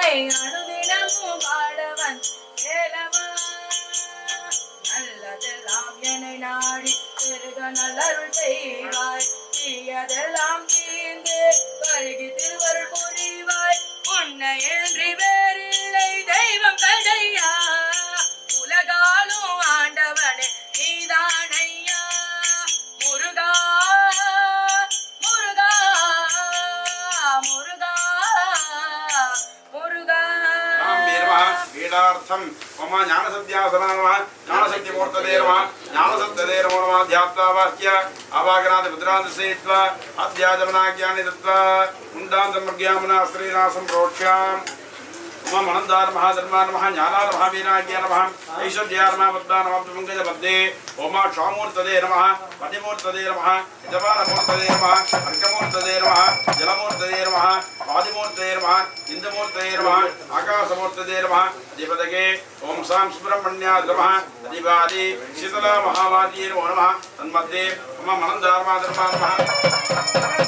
அனுதினமும் பாடவன் வேலவா நல்லதெல்லாம் என்னை நாடி பெருக நல்லருள் செய்வாய் தீயதெல்லாம் தீர்ந்து வருகி திருவருள் புரிவாய் உன்னை என்று வேறில்லை தெய்வம் கடையா உலகாலும் ஆண்டவனே நீதானையா முருகா முருகா முருகா முருகா ीडार्थम् मम ज्ञानसत्यासना नमः ज्ञानशक्तिमूर्तये नमः ज्ञानसत्तये नमो नमः ध्यात्वावाक्य अवागनादि मुद्रादिसेत्वा अध्याजमनाज्ञानि दत्त्वा मुण्डान्तमर्ग्यामना श्रीनासं प्रोक्ष्याम् मम अनन्दार महाधर्मा नमः ज्ञानार महावीराज्ञा नमः ऐश्वर्यार नमः पद्मा नमः पंकजपद्मे ओम क्षामूर्तये नमः पतिमूर्तये नमः यजमानमूर्तये नमः अर्कमूर्तये नमः जलमूर्तये नमः वादिमूर्तये नमः इन्दमूर्तये नमः आकाशमूर्तये नमः अधिपतये ओम सां सुब्रह्मण्याय नमः अधिपादि शीतला महावादी नमो नमः तन्मध्ये मम अनन्दार महाधर्मा नमः